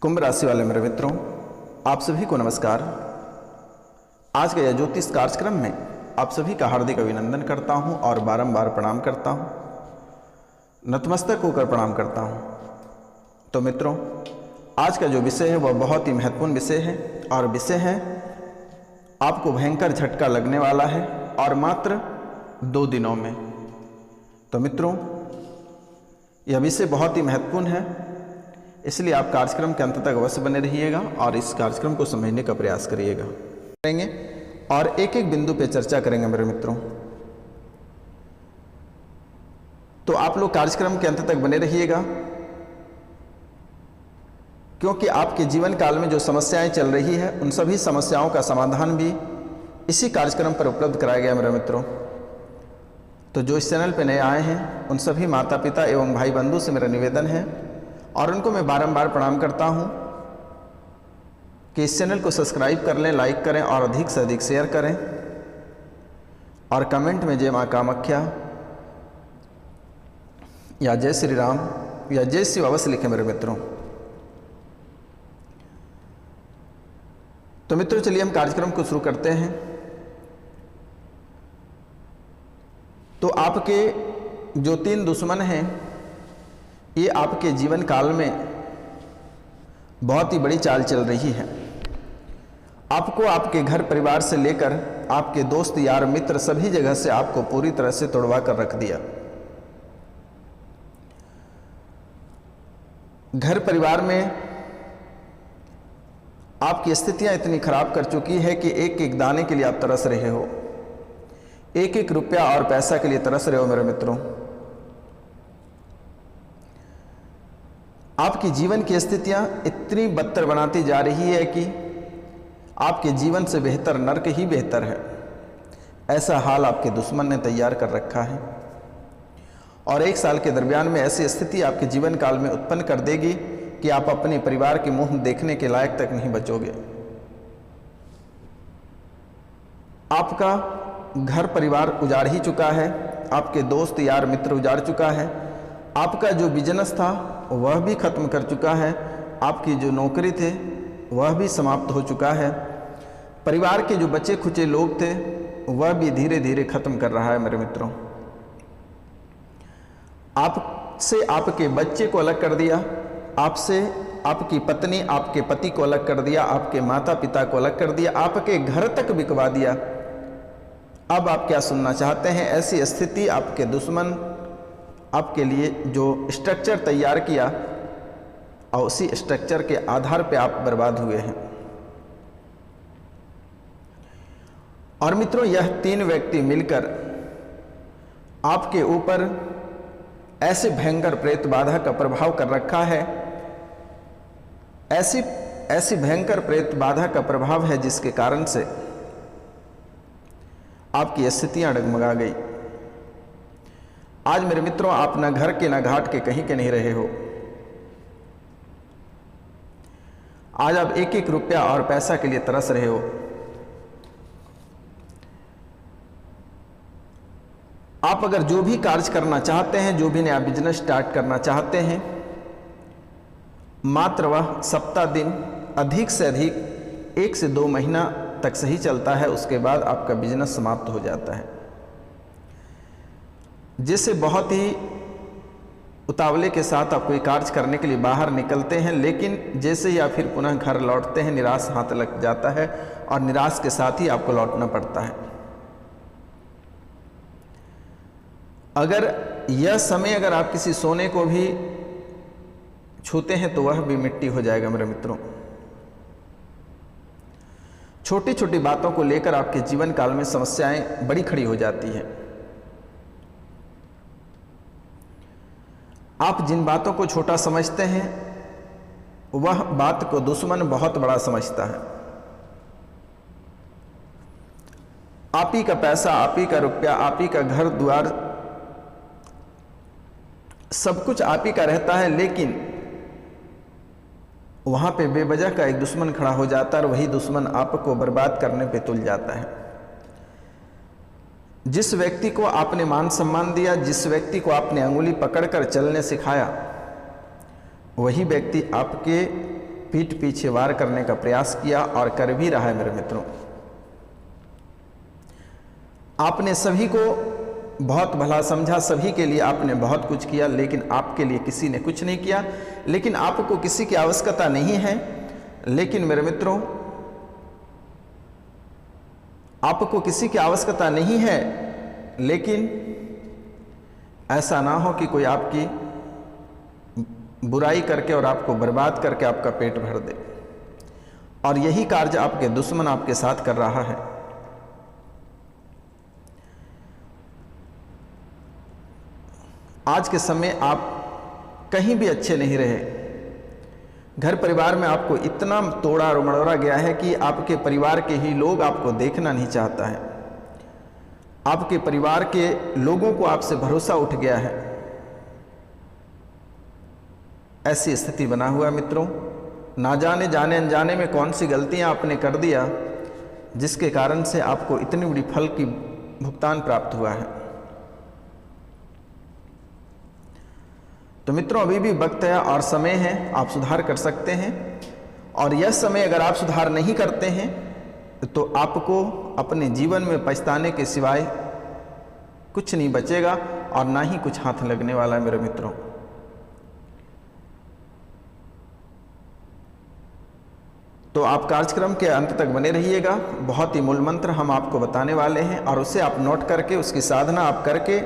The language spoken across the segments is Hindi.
कुंभ राशि वाले मेरे मित्रों, आप सभी को नमस्कार। आज के यह ज्योतिष कार्यक्रम में आप सभी का हार्दिक अभिनंदन करता हूं और बारंबार प्रणाम करता हूं, नतमस्तक होकर प्रणाम करता हूं। तो मित्रों, आज का जो विषय है वह बहुत ही महत्वपूर्ण विषय है और विषय है आपको भयंकर झटका लगने वाला है और मात्र 2 दिनों में। तो मित्रों, यह विषय बहुत ही महत्वपूर्ण है, इसलिए आप कार्यक्रम के अंत तक अवश्य बने रहिएगा और इस कार्यक्रम को समझने का प्रयास करिएगा करेंगे और एक एक बिंदु पे चर्चा करेंगे मेरे मित्रों। तो आप लोग कार्यक्रम के अंत तक बने रहिएगा, क्योंकि आपके जीवन काल में जो समस्याएं चल रही है उन सभी समस्याओं का समाधान भी इसी कार्यक्रम पर उपलब्ध कराया गया मेरे मित्रों। तो जो इस चैनल पर नए आए हैं उन सभी माता पिता एवं भाई बंधु से मेरा निवेदन है और उनको मैं बारंबार प्रणाम करता हूं कि इस चैनल को सब्सक्राइब कर लें, लाइक करें और अधिक से अधिक शेयर करें और कमेंट में जय मां कामाख्या या जय श्री राम या जय शिव अवश्य लिखें मेरे मित्रों। तो मित्रों, चलिए हम कार्यक्रम को शुरू करते हैं। तो आपके जो 3 दुश्मन हैं ये आपके जीवन काल में बहुत ही बड़ी चाल चल रही है। आपको आपके घर परिवार से लेकर आपके दोस्त यार मित्र सभी जगह से आपको पूरी तरह से तोड़वा कर रख दिया। घर परिवार में आपकी स्थितियां इतनी खराब कर चुकी है कि एक एक दाने के लिए आप तरस रहे हो, एक एक रुपया और पैसा के लिए तरस रहे हो मेरे मित्रों। आपकी जीवन की स्थितियां इतनी बदतर बनाती जा रही है कि आपके जीवन से बेहतर नरक ही बेहतर है, ऐसा हाल आपके दुश्मन ने तैयार कर रखा है। और 1 साल के दरमियान में ऐसी स्थिति आपके जीवन काल में उत्पन्न कर देगी कि आप अपने परिवार के मुंह देखने के लायक तक नहीं बचोगे। आपका घर परिवार उजाड़ ही चुका है, आपके दोस्त यार मित्र उजाड़ चुका है, आपका जो बिजनेस था वह भी खत्म कर चुका है, आपकी जो नौकरी थे वह भी समाप्त हो चुका है, परिवार के जो बचे खुचे लोग थे वह भी धीरे धीरे खत्म कर रहा है मेरे मित्रों। आपसे आपके बच्चे को अलग कर दिया, आपसे आपकी पत्नी आपके पति को अलग कर दिया, आपके माता पिता को अलग कर दिया, आपके घर तक बिकवा दिया। अब आप क्या सुनना चाहते हैं? ऐसी स्थिति आपके दुश्मन आपके लिए जो स्ट्रक्चर तैयार किया और उसी स्ट्रक्चर के आधार पे आप बर्बाद हुए हैं। और मित्रों, यह 3 व्यक्ति मिलकर आपके ऊपर ऐसे भयंकर प्रेत बाधा का प्रभाव कर रखा है, ऐसी भयंकर प्रेत बाधा का प्रभाव है जिसके कारण से आपकी स्थितियां डगमगा गई। आज मेरे मित्रों, आप ना घर के ना घाट के कहीं के नहीं रहे हो। आज आप एक एक रुपया और पैसा के लिए तरस रहे हो। आप अगर जो भी कार्य करना चाहते हैं, जो भी नया बिजनेस स्टार्ट करना चाहते हैं, मात्र वह सप्ताह दिन अधिक से अधिक 1 से 2 महीना तक सही चलता है, उसके बाद आपका बिजनेस समाप्त हो जाता है। जिससे बहुत ही उतावले के साथ आप कोई कार्य करने के लिए बाहर निकलते हैं, लेकिन जैसे ही आप फिर पुनः घर लौटते हैं निराश हाथ लग जाता है और निराश के साथ ही आपको लौटना पड़ता है। अगर यह समय अगर आप किसी सोने को भी छूते हैं तो वह भी मिट्टी हो जाएगा मेरे मित्रों। छोटी छोटी बातों को लेकर आपके जीवन काल में समस्याएं बड़ी खड़ी हो जाती हैं। आप जिन बातों को छोटा समझते हैं वह बात को दुश्मन बहुत बड़ा समझता है। आप ही का पैसा, आप ही का रुपया, आप ही का घर द्वार सब कुछ आप ही का रहता है, लेकिन वहां पे बेवजह का एक दुश्मन खड़ा हो जाता है और वही दुश्मन आपको बर्बाद करने पे तुल जाता है। जिस व्यक्ति को आपने मान सम्मान दिया, जिस व्यक्ति को आपने अंगुली पकड़कर चलने सिखाया, वही व्यक्ति आपके पीठ पीछे वार करने का प्रयास किया और कर भी रहा है मेरे मित्रों। आपने सभी को बहुत भला समझा, सभी के लिए आपने बहुत कुछ किया, लेकिन आपके लिए किसी ने कुछ नहीं किया। लेकिन आपको किसी की आवश्यकता नहीं है। लेकिन मेरे मित्रों, आपको किसी की आवश्यकता नहीं है, लेकिन ऐसा ना हो कि कोई आपकी बुराई करके और आपको बर्बाद करके आपका पेट भर दे। और यही कार्य आपके दुश्मन आपके साथ कर रहा है। आज के समय आप कहीं भी अच्छे नहीं रहे। घर परिवार में आपको इतना तोड़ा और मरोड़ा गया है कि आपके परिवार के ही लोग आपको देखना नहीं चाहता है। आपके परिवार के लोगों को आपसे भरोसा उठ गया है। ऐसी स्थिति बना हुआ मित्रों, ना जाने जाने अनजाने में कौन सी गलतियां आपने कर दिया, जिसके कारण से आपको इतनी बड़ी फल की भुगतान प्राप्त हुआ है। तो मित्रों, अभी भी वक्त है और समय है, आप सुधार कर सकते हैं। और यह समय अगर आप सुधार नहीं करते हैं तो आपको अपने जीवन में पछताने के सिवाय कुछ नहीं बचेगा और ना ही कुछ हाथ लगने वाला है मेरे मित्रों। तो आप कार्यक्रम के अंत तक बने रहिएगा। बहुत ही मूल मंत्र हम आपको बताने वाले हैं और उसे आप नोट करके उसकी साधना आप करके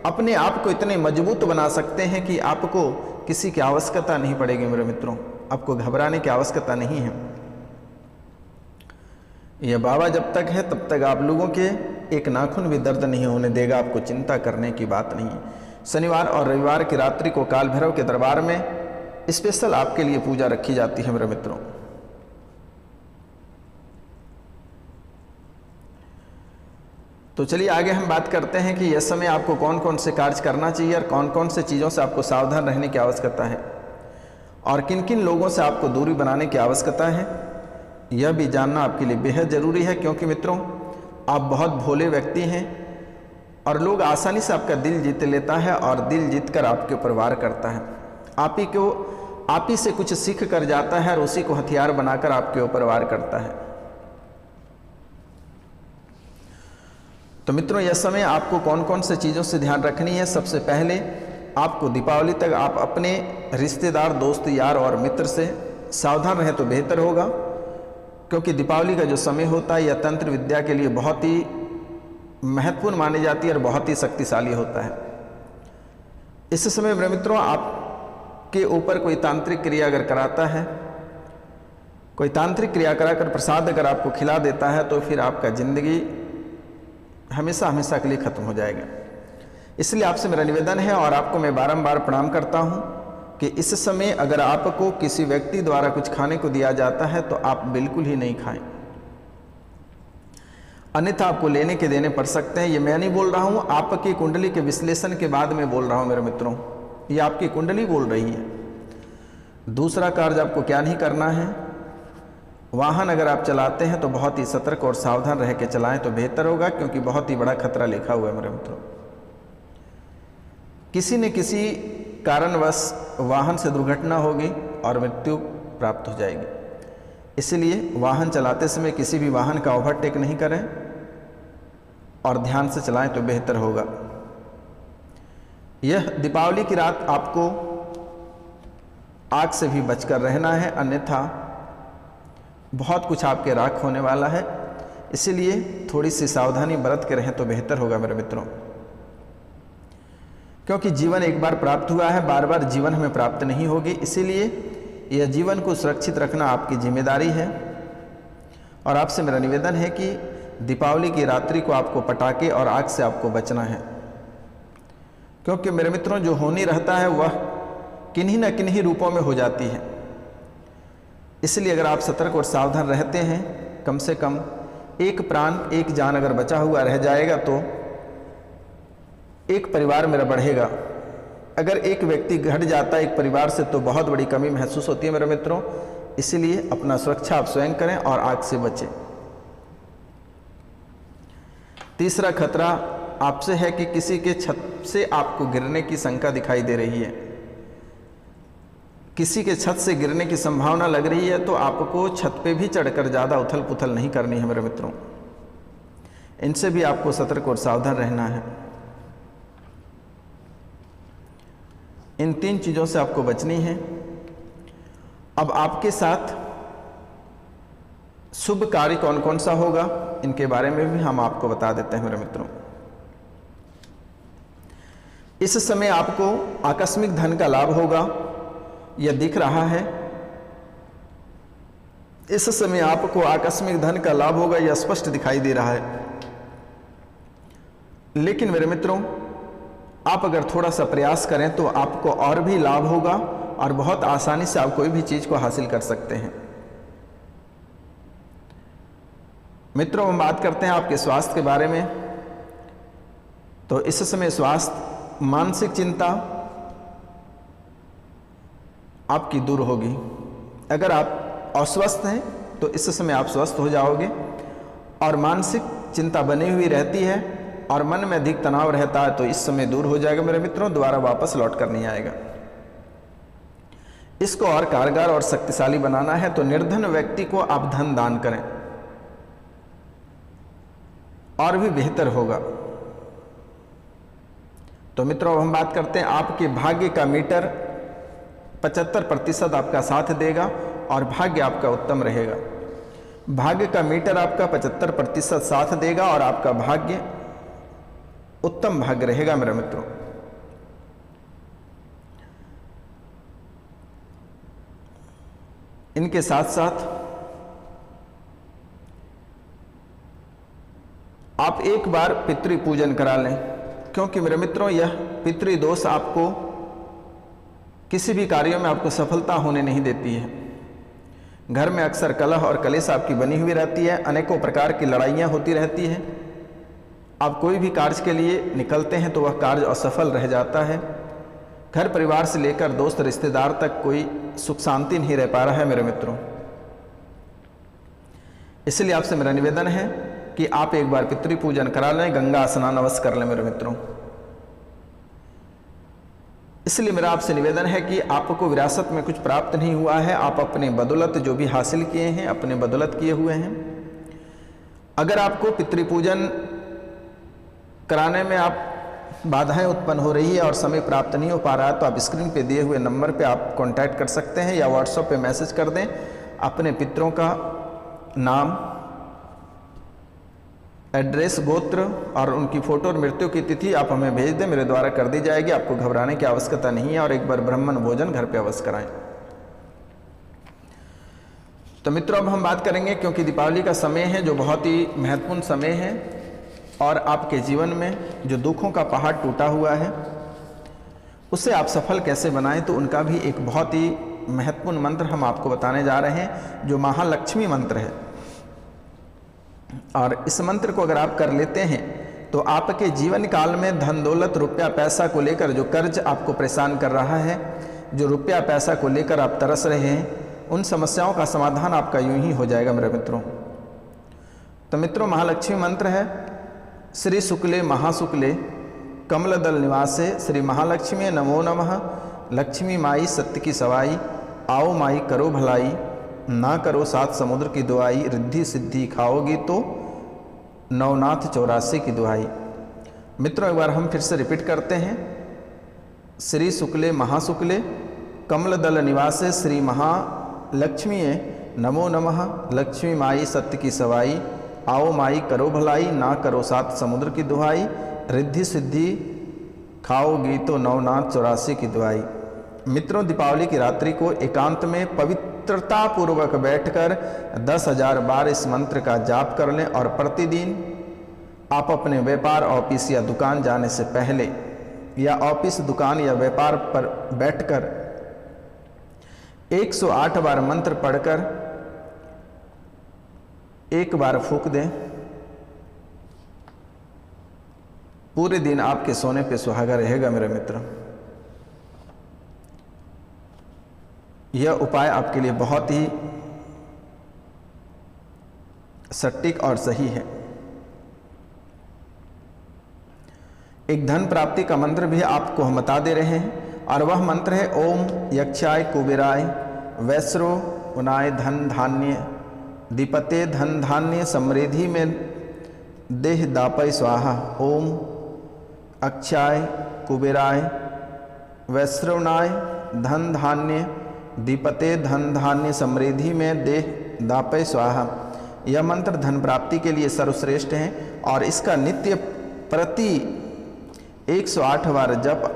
अपने आप को इतने मजबूत बना सकते हैं कि आपको किसी की आवश्यकता नहीं पड़ेगी मेरे मित्रों। आपको घबराने की आवश्यकता नहीं है। यह बाबा जब तक है तब तक आप लोगों के एक नाखून भी दर्द नहीं होने देगा। आपको चिंता करने की बात नहीं है। शनिवार और रविवार की रात्रि को काल भैरव के दरबार में स्पेशल आपके लिए पूजा रखी जाती है मेरे मित्रों। तो चलिए आगे हम बात करते हैं कि इस समय आपको कौन कौन से कार्य करना चाहिए और कौन कौन से चीज़ों से आपको सावधान रहने की आवश्यकता है और किन किन लोगों से आपको दूरी बनाने की आवश्यकता है। यह भी जानना आपके लिए बेहद ज़रूरी है, क्योंकि मित्रों आप बहुत भोले व्यक्ति हैं और लोग आसानी से आपका दिल जीत लेता है और दिल जीत कर आपके ऊपर वार करता है। आप ही से कुछ सीख कर जाता है और उसी को हथियार बनाकर आपके ऊपर वार करता है। तो मित्रों, यह समय आपको कौन कौन से चीज़ों से ध्यान रखनी है। सबसे पहले आपको दीपावली तक आप अपने रिश्तेदार, दोस्त, यार और मित्र से सावधान रहें तो बेहतर होगा, क्योंकि दीपावली का जो समय होता है यह तंत्र विद्या के लिए बहुत ही महत्वपूर्ण मानी जाती है और बहुत ही शक्तिशाली होता है। इस समय मेरे मित्रों आपके ऊपर कोई तांत्रिक क्रिया अगर कराता है, कोई तांत्रिक क्रिया कराकर प्रसाद अगर आपको खिला देता है, तो फिर आपका जिंदगी हमेशा हमेशा के लिए खत्म हो जाएगा। इसलिए आपसे मेरा निवेदन है और आपको मैं बारंबार प्रणाम करता हूं कि इस समय अगर आपको किसी व्यक्ति द्वारा कुछ खाने को दिया जाता है तो आप बिल्कुल ही नहीं खाएं, अन्यथा आपको लेने के देने पड़ सकते हैं। ये मैं नहीं बोल रहा हूं, आपकी कुंडली के विश्लेषण के बाद में बोल रहा हूं मेरे मित्रों। ये आपकी कुंडली बोल रही है। दूसरा कार्य आपको क्या नहीं करना है, वाहन अगर आप चलाते हैं तो बहुत ही सतर्क और सावधान रह के चलाएं तो बेहतर होगा, क्योंकि बहुत ही बड़ा खतरा लिखा हुआ है मेरे मित्रों। किसी न किसी कारणवश वाहन से दुर्घटना होगी और मृत्यु प्राप्त हो जाएगी। इसलिए वाहन चलाते समय किसी भी वाहन का ओवरटेक नहीं करें और ध्यान से चलाएं तो बेहतर होगा। यह दीपावली की रात आपको आग से भी बचकर रहना है, अन्यथा बहुत कुछ आपके राख होने वाला है। इसीलिए थोड़ी सी सावधानी बरत के रहें तो बेहतर होगा मेरे मित्रों, क्योंकि जीवन एक बार प्राप्त हुआ है, बार बार जीवन हमें प्राप्त नहीं होगी। इसीलिए यह जीवन को सुरक्षित रखना आपकी जिम्मेदारी है। और आपसे मेरा निवेदन है कि दीपावली की रात्रि को आपको पटाखे और आग से आपको बचना है, क्योंकि मेरे मित्रों जो होनी रहता है वह किन्हीं न किन्हीं रूपों में हो जाती है। इसलिए अगर आप सतर्क और सावधान रहते हैं, कम से कम एक प्राण, एक जान अगर बचा हुआ रह जाएगा तो एक परिवार मेरा बढ़ेगा। अगर एक व्यक्ति घट जाता है एक परिवार से तो बहुत बड़ी कमी महसूस होती है मेरे मित्रों। इसलिए अपना सुरक्षा आप स्वयं करें और आग से बचें। तीसरा खतरा आपसे है कि किसी के छत से आपको गिरने की शंका दिखाई दे रही है। किसी के छत से गिरने की संभावना लग रही है तो आपको छत पे भी चढ़कर ज़्यादा उथल पुथल नहीं करनी है मेरे मित्रों। इनसे भी आपको सतर्क और सावधान रहना है। इन 3 चीज़ों से आपको बचनी है। अब आपके साथ शुभ कार्य कौन कौन सा होगा, इनके बारे में भी हम आपको बता देते हैं मेरे मित्रों। इस समय आपको आकस्मिक धन का लाभ होगा, यह दिख रहा है। इस समय आपको आकस्मिक धन का लाभ होगा, यह स्पष्ट दिखाई दे रहा है। लेकिन मेरे मित्रों, आप अगर थोड़ा सा प्रयास करें तो आपको और भी लाभ होगा और बहुत आसानी से आप कोई भी चीज को हासिल कर सकते हैं। मित्रों, हम बात करते हैं आपके स्वास्थ्य के बारे में। तो इस समय स्वास्थ्य, मानसिक चिंता आपकी दूर होगी। अगर आप अस्वस्थ हैं तो इस समय आप स्वस्थ हो जाओगे, और मानसिक चिंता बनी हुई रहती है और मन में अधिक तनाव रहता है तो इस समय दूर हो जाएगा मेरे मित्रों, दोबारा वापस लौट कर नहीं आएगा। इसको और कारगर और शक्तिशाली बनाना है तो निर्धन व्यक्ति को आप धन दान करें, और भी बेहतर होगा। तो मित्रों, हम बात करते हैं आपके भाग्य का मीटर 75% आपका साथ देगा और भाग्य आपका उत्तम रहेगा। भाग्य का मीटर आपका 75% साथ देगा और आपका भाग्य उत्तम भाग्य रहेगा मेरे मित्रों। इनके साथ साथ आप एक बार पितृ पूजन करा लें, क्योंकि मेरे मित्रों यह पितृ दोष आपको किसी भी कार्यों में आपको सफलता होने नहीं देती है। घर में अक्सर कलह और कलेश आपकी बनी हुई रहती है, अनेकों प्रकार की लड़ाइयाँ होती रहती हैं। आप कोई भी कार्य के लिए निकलते हैं तो वह कार्य असफल रह जाता है। घर परिवार से लेकर दोस्त रिश्तेदार तक कोई सुख शांति नहीं रह पा रहा है मेरे मित्रों। इसलिए आपसे मेरा निवेदन है कि आप एक बार पितृ पूजन करा लें, गंगा स्नान अवश्य कर लें मेरे मित्रों। इसलिए मेरा आपसे निवेदन है कि आपको विरासत में कुछ प्राप्त नहीं हुआ है, आप अपने बदौलत जो भी हासिल किए हैं अपने बदौलत किए हुए हैं। अगर आपको पितृ पूजन कराने में आप बाधाएं उत्पन्न हो रही है और समय प्राप्त नहीं हो पा रहा है तो आप स्क्रीन पे दिए हुए नंबर पे आप कांटेक्ट कर सकते हैं या व्हाट्सएप पे मैसेज कर दें। अपने पितरों का नाम, एड्रेस, गोत्र और उनकी फोटो और मृत्यु की तिथि आप हमें भेज दें, मेरे द्वारा कर दी जाएगी। आपको घबराने की आवश्यकता नहीं है और एक बार ब्राह्मण भोजन घर पे अवश्य कराएं। तो मित्रों, अब हम बात करेंगे, क्योंकि दीपावली का समय है जो बहुत ही महत्वपूर्ण समय है और आपके जीवन में जो दुखों का पहाड़ टूटा हुआ है उसे आप सफल कैसे बनाएं, तो उनका भी एक बहुत ही महत्वपूर्ण मंत्र हम आपको बताने जा रहे हैं जो महालक्ष्मी मंत्र है। और इस मंत्र को अगर आप कर लेते हैं तो आपके जीवन काल में धन दौलत रुपया पैसा को लेकर जो कर्ज आपको परेशान कर रहा है, जो रुपया पैसा को लेकर आप तरस रहे हैं, उन समस्याओं का समाधान आपका यूं ही हो जाएगा मेरे मित्रों। तो मित्रों, महालक्ष्मी मंत्र है, श्री शुक्ले महाशुक्ले कमलदल निवासे श्री महालक्ष्मी नमो नमः। लक्ष्मी माई सत्य की सवाई, आओ माई करो भलाई, ना करो 7 समुद्र की दुआई, रिद्धि सिद्धि खाओगी तो नवनाथ 84 की दुआई। मित्रों, एक बार हम फिर से रिपीट करते हैं। श्री शुक्ले महाशुक्ले कमलदल निवासे श्री महालक्ष्मी नमो नमः। लक्ष्मी माई सत्य की सवाई, आओ माई करो भलाई, ना करो 7 समुद्र की दुहाई, रिद्धि सिद्धि खाओगी तो नवनाथ 84 की दुआई। मित्रों, दीपावली की रात्रि को एकांत में पवित्रता पूर्वक बैठकर 10,000 बार इस मंत्र का जाप कर लें और प्रतिदिन आप अपने व्यापार, ऑफिस या दुकान जाने से पहले या ऑफिस, दुकान या व्यापार पर बैठकर 108 बार मंत्र पढ़कर एक बार फूंक दें। पूरे दिन आपके सोने पे सुहागा रहेगा मेरे मित्र। यह उपाय आपके लिए बहुत ही सटीक और सही है। एक धन प्राप्ति का मंत्र भी आपको हम बता दे रहे हैं। और वह मंत्र है ओम यक्षाय कुबेराय वैश्रवणाय धन धान्य दीपते धन धान्य समृद्धि में देह दापय स्वाहा। ओम अक्षाय कुबेराय वैश्रवणाय धन धान्य दीपते धन धान्य समृद्धि में देह दापय स्वाहा। यह मंत्र धन प्राप्ति के लिए सर्वश्रेष्ठ है और इसका नित्य प्रति 108 बार जप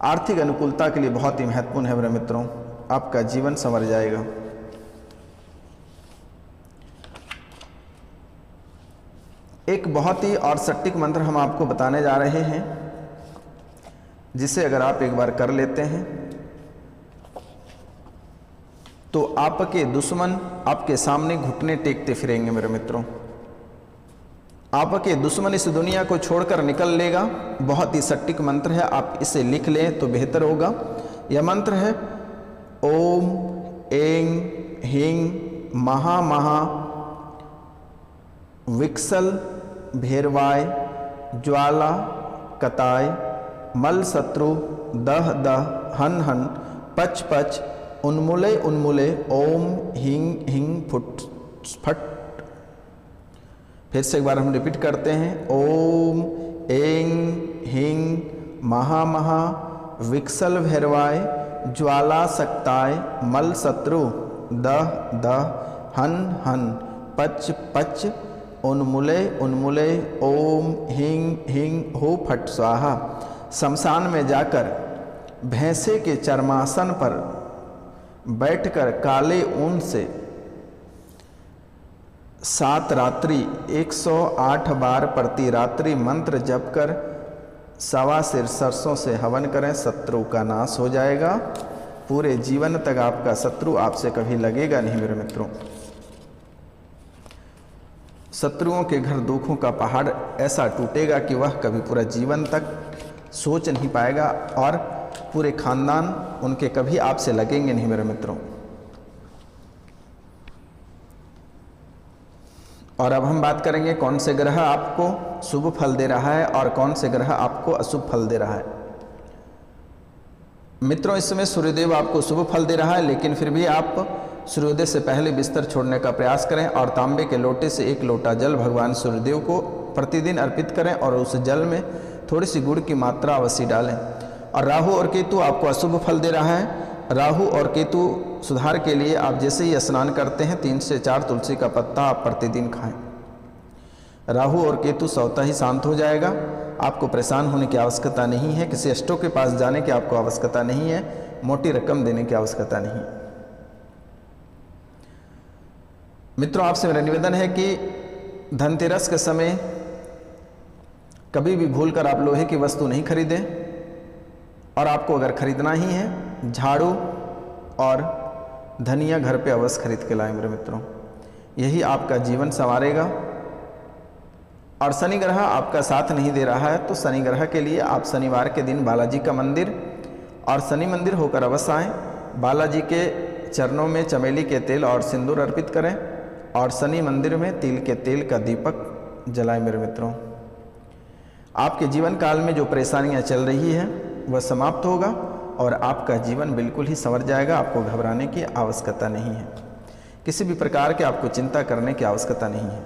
आर्थिक अनुकूलता के लिए बहुत ही महत्वपूर्ण है। मेरे मित्रों, आपका जीवन संवर जाएगा। एक बहुत ही और सटीक मंत्र हम आपको बताने जा रहे हैं, जिसे अगर आप एक बार कर लेते हैं तो आपके दुश्मन आपके सामने घुटने टेकते फिरेंगे। मेरे मित्रों, आपके दुश्मन इस दुनिया को छोड़कर निकल लेगा। बहुत ही सटीक मंत्र है, आप इसे लिख लें तो बेहतर होगा। यह मंत्र है ओम ऐं ह्रीं महा महा विक्सल भैरवाय ज्वाला कताय मल शत्रु दह दह हन हन पच पच उन्मूले उन्मूले ओम ह्रीं ह्रीं फुट फट। फिर से एक बार हम रिपीट करते हैं ओम ऐं ह्रीं महा महा विक्सल भैरवाय ज्वाला सक्ताय मल शत्रु दह दह हन हन पच पच उन्मूले उन्मूले ओम ह्रीं ह्रीं हो फट स्वाहा। शमशान में जाकर भैंसे के चर्मासन पर बैठकर काले ऊन से 7 रात्रि 108 बार प्रति रात्रि मंत्र जप कर 1.25 सिर सरसों से हवन करें। शत्रु का नाश हो जाएगा। पूरे जीवन तक आपका शत्रु आपसे कभी लगेगा नहीं। मेरे मित्रों, शत्रुओं के घर दुखों का पहाड़ ऐसा टूटेगा कि वह कभी पूरा जीवन तक सोच नहीं पाएगा और पूरे खानदान उनके कभी आपसे लगेंगे नहीं। मेरे मित्रों, और अब हम बात करेंगे कौन से ग्रह आपको शुभ फल दे रहा है और कौन से ग्रह आपको अशुभ फल दे रहा है। मित्रों, इस समय सूर्यदेव आपको शुभ फल दे रहा है, लेकिन फिर भी आप सूर्योदय से पहले बिस्तर छोड़ने का प्रयास करें और तांबे के लोटे से 1 लोटा जल भगवान सूर्यदेव को प्रतिदिन अर्पित करें और उस जल में थोड़ी सी गुड़ की मात्रा अवश्य डालें। और राहु और केतु आपको अशुभ फल दे रहा है। राहु और केतु सुधार के लिए आप जैसे ही स्नान करते हैं 3 से 4 तुलसी का पत्ता आप प्रतिदिन खाएं। राहु और केतु स्वतः ही शांत हो जाएगा। आपको परेशान होने की आवश्यकता नहीं है, किसी अष्टों के पास जाने की आपको आवश्यकता नहीं है, मोटी रकम देने की आवश्यकता नहीं है। मित्रों, आपसे मेरा निवेदन है कि धनतेरस के समय कभी भी भूलकर आप लोहे की वस्तु नहीं खरीदें और आपको अगर खरीदना ही है झाड़ू और धनिया घर पे अवश्य खरीद के लाएं। मेरे मित्रों, यही आपका जीवन संवारेगा। और शनि ग्रह आपका साथ नहीं दे रहा है तो शनि ग्रह के लिए आप शनिवार के दिन बालाजी का मंदिर और शनि मंदिर होकर अवश्य आएँ। बालाजी के चरणों में चमेली के तेल और सिंदूर अर्पित करें और शनि मंदिर में तिल के तेल का दीपक जलाएं। मेरे मित्रों, आपके जीवन काल में जो परेशानियां चल रही है वह समाप्त होगा और आपका जीवन बिल्कुल ही संवर जाएगा। आपको घबराने की आवश्यकता नहीं है, किसी भी प्रकार के आपको चिंता करने की आवश्यकता नहीं है।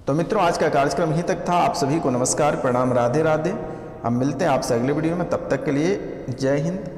तो मित्रों, आज का कार्यक्रम यहीं तक था। आप सभी को नमस्कार, प्रणाम, राधे राधे। हम मिलते हैं आपसे अगले वीडियो में। तब तक के लिए जय हिंद,